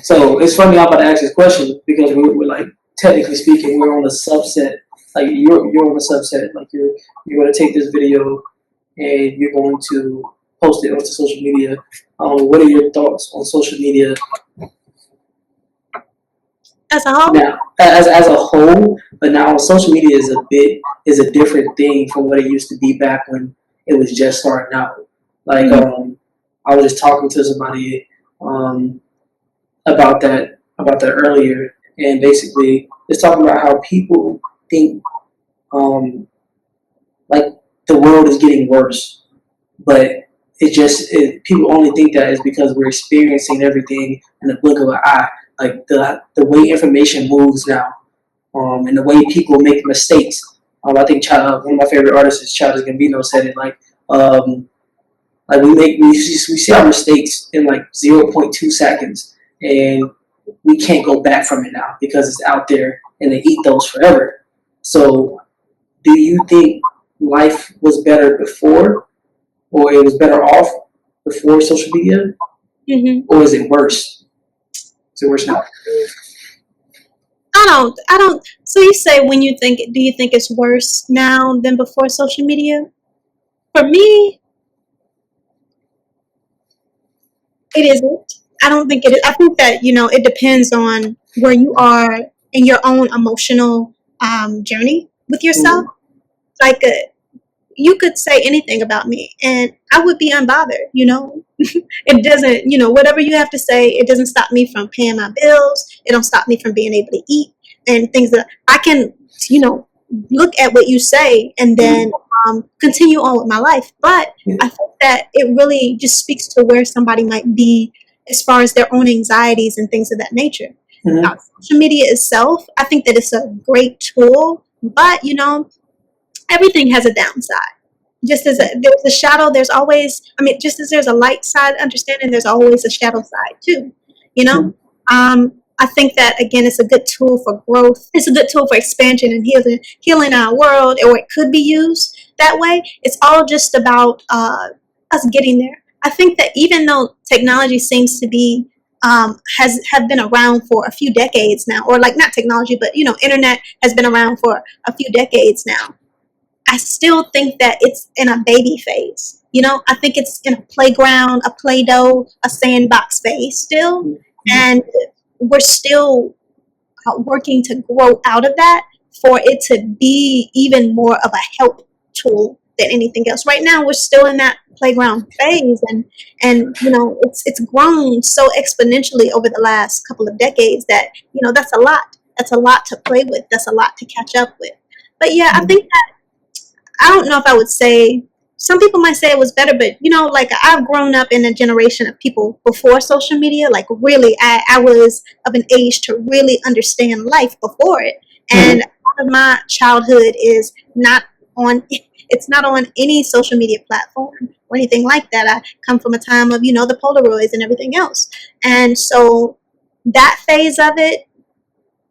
So it's funny I'm about to ask this question because we're like technically speaking we're on a subset. Like you're on a subset. Like you're going to take this video and you're going to post it onto social media. What are your thoughts on social media as a whole? now? As a whole, but now social media is a different thing from what it used to be back when it was just starting out. Like I was just talking to somebody about that earlier, and basically it's talking about how people think like the world is getting worse, but people only think that is because we're experiencing everything in the blink of an eye. Like the way information moves now, and the way people make mistakes. I think one of my favorite artists is Childish Gambino said it like we see our mistakes in like 0.2 seconds, and we can't go back from it now because it's out there in the ethos forever. So, do you think life was better before, or it was better off before social media, or is it worse? Is it worse now? I don't. So you say do you think it's worse now than before social media? For me, it isn't. I don't think it is. I think that, it depends on where you are in your own emotional journey with yourself. Like, you could say anything about me and I would be unbothered, It doesn't, whatever you have to say, it doesn't stop me from paying my bills. It don't stop me from being able to eat and things that I can, look at what you say and then continue on with my life. But I think that it really just speaks to where somebody might be as far as their own anxieties and things of that nature. Social media itself, I think that it's a great tool, but everything has a downside. Just as there's a shadow, there's always, just as there's a light side understanding, there's always a shadow side too. I think that, again, it's a good tool for growth. It's a good tool for expansion and healing our world, or it could be used that way. It's all just about us getting there. I think that even though technology seems to be have been around for a few decades now, or like not technology, but internet has been around for a few decades now, I still think that it's in a baby phase. I think it's in a playground, a Play-Doh, a sandbox phase still. And we're still working to grow out of that for it to be even more of a help tool than anything else. Right now, we're still in that playground phase, and it's grown so exponentially over the last couple of decades that that's a lot. That's a lot to play with. That's a lot to catch up with. But yeah, I think that I don't know if I would say. Some people might say it was better, but like I've grown up in a generation of people before social media. Like really, I was of an age to really understand life before it, and part of my childhood is not on. It's not on any social media platform or anything like that. I come from a time of the Polaroids and everything else, and so that phase of it.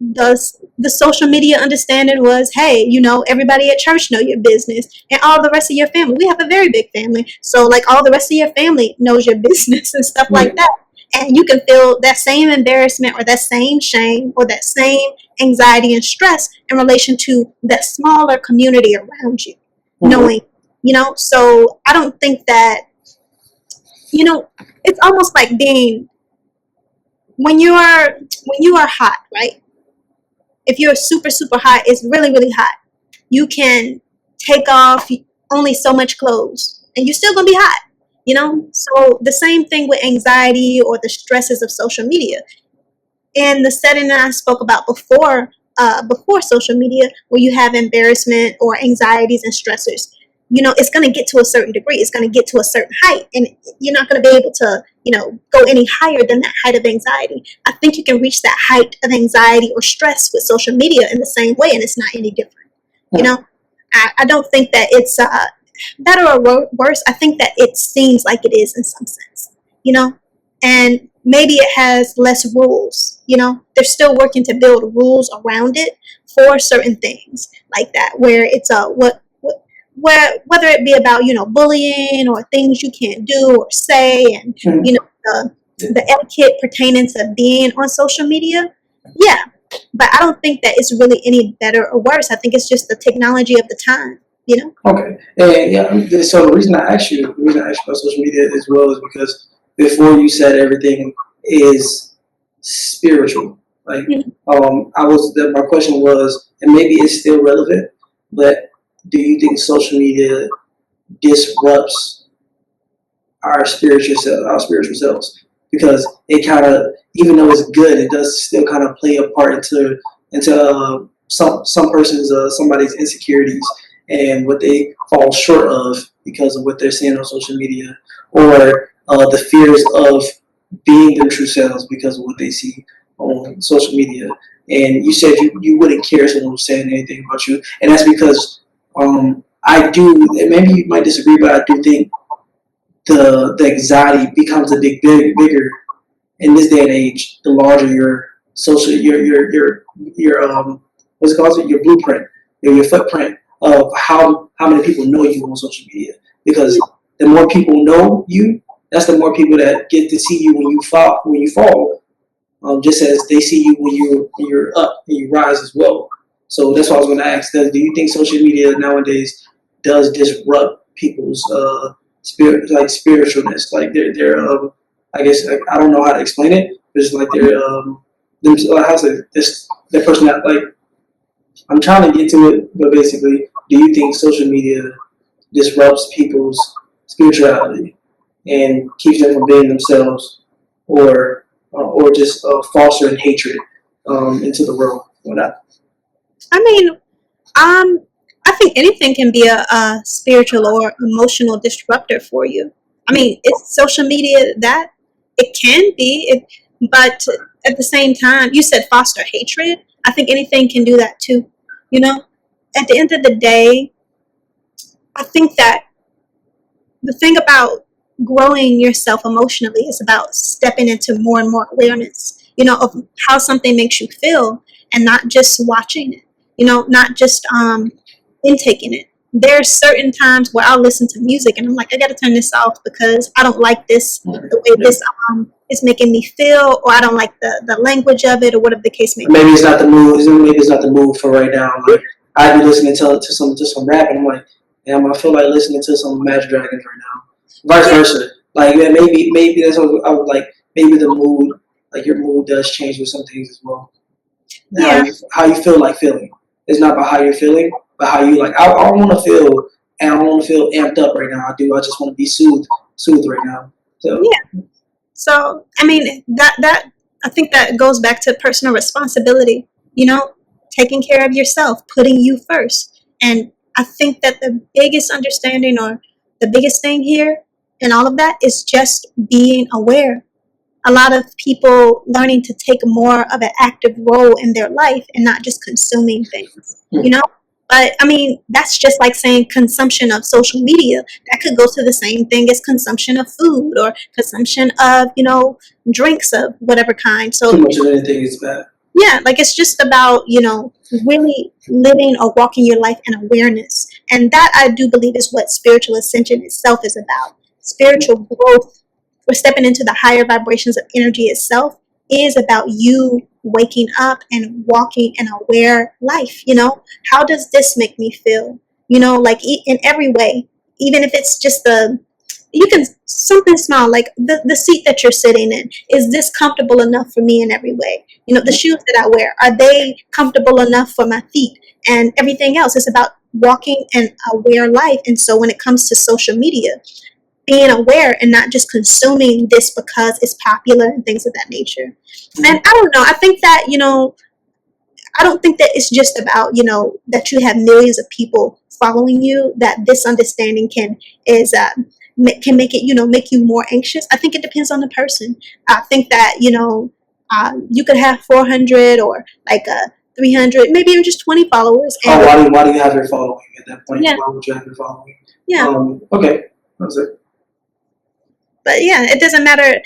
The social media understanding was, hey, everybody at church know your business, and all the rest of your family. We have a very big family, so like all the rest of your family knows your business and stuff like that. And you can feel that same embarrassment or that same shame or that same anxiety and stress in relation to that smaller community around you, knowing, So I don't think that, it's almost like being when you are hot, right? If you're super, super hot, it's really, really hot. You can take off only so much clothes and you're still going to be hot, So the same thing with anxiety or the stresses of social media. In the setting that I spoke about before social media, where you have embarrassment or anxieties and stressors, it's going to get to a certain degree. It's going to get to a certain height, and you're not going to be able to, go any higher than that height of anxiety. I think you can reach that height of anxiety or stress with social media in the same way, and it's not any different. I don't think that it's better or worse. I think that it seems like it is in some sense, and maybe it has less rules. They're still working to build rules around it for certain things like that, where it's whether it be about bullying or things you can't do or say, and the etiquette pertaining to being on social media, yeah. But I don't think that it's really any better or worse. I think it's just the technology of the time, you know? Okay. And yeah, so the reason I asked you about social media as well is because before you said everything is spiritual. Like, Mhm. my question was, and maybe it's still relevant, but do you think social media disrupts our spiritual selves? Because it kind of, even though it's good, it does still kind of play a part into somebody's insecurities and what they fall short of because of what they're seeing on social media, or the fears of being their true selves because of what they see on social media. And you said you wouldn't care if someone was saying anything about you, and that's because I do. And maybe you might disagree, but I do think the anxiety becomes a bigger in this day and age. The larger your social your what's it called, your blueprint, your footprint of how many people know you on social media. Because the more people know you, that's the more people that get to see you when you fall. Just as they see you when you're up and you rise as well. So that's what I was going to ask. Do you think social media nowadays does disrupt people's spiritualness? Like they're I guess I don't know how to explain it. But it's like how's it this the person that like I'm trying to get to it, but basically, do you think social media disrupts people's spirituality and keeps them from being themselves, or just fostering hatred into the world? Or not? I mean, I think anything can be a spiritual or emotional disruptor for you. I mean, it's social media that it can be, but at the same time, you said foster hatred. I think anything can do that too. You know, at the end of the day, I think that the thing about growing yourself emotionally is about stepping into more and more awareness, of how something makes you feel, and not just watching it, not just intaking it. There's certain times where I'll listen to music and I'm like, I gotta turn this off because I don't like this, the way this is making me feel, or I don't like the language of it, or whatever the case may be. Maybe it's not the mood. Maybe it's not the mood for right now. Like I'd be listening to some rap, and I'm like, damn, I feel like listening to some Imagine Dragons right now. Vice versa. Like yeah, maybe that's what I would like. Maybe the mood, like your mood, does change with some things as well. And Yeah. how you feel like feeling. It's not about how you're feeling, but how you like. I don't want to feel, and I don't want to feel amped up right now. I do. I just want to be soothed right now. So Yeah. So I mean that I think that goes back to personal responsibility. Taking care of yourself, putting you first, and I think that the biggest understanding or the biggest thing here in all of that is just being aware. A lot of people learning to take more of an active role in their life and not just consuming things, But I mean, that's just like saying consumption of social media. That could go to the same thing as consumption of food or consumption of, drinks of whatever kind. too So, much of anything is bad. yeah, like it's just about, really living or walking your life in awareness. And that I do believe is what spiritual ascension itself is about. Spiritual growth, or stepping into the higher vibrations of energy itself, is about you waking up and walking an aware life. How does this make me feel? Like in every way, even if it's just you can something small, like the seat that you're sitting in, is this comfortable enough for me in every way? The shoes that I wear, are they comfortable enough for my feet? And everything else is about walking an aware life. And so when it comes to social media, being aware and not just consuming this because it's popular and things of that nature. And I don't know, I think that, I don't think that it's just about, that you have millions of people following you, that this understanding can make it, make you more anxious. I think it depends on the person. I think that, you could have 400 or like 300, maybe even just 20 followers. And why do you have your following at that point? Yeah. Why would you have your following? Yeah. Okay. That's it. But yeah, it doesn't matter.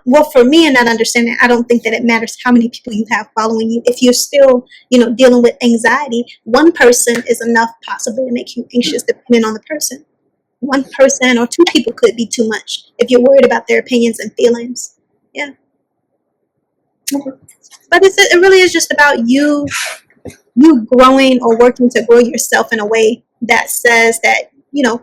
Well, for me in that understanding, I don't think that it matters how many people you have following you. If you're still, dealing with anxiety, one person is enough possibly to make you anxious depending on the person. One person or two people could be too much if you're worried about their opinions and feelings. Yeah. Okay. But it really is just about you growing or working to grow yourself in a way that says that,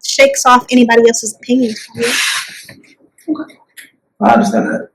shakes off anybody else's opinions from you. Okay. I understand that.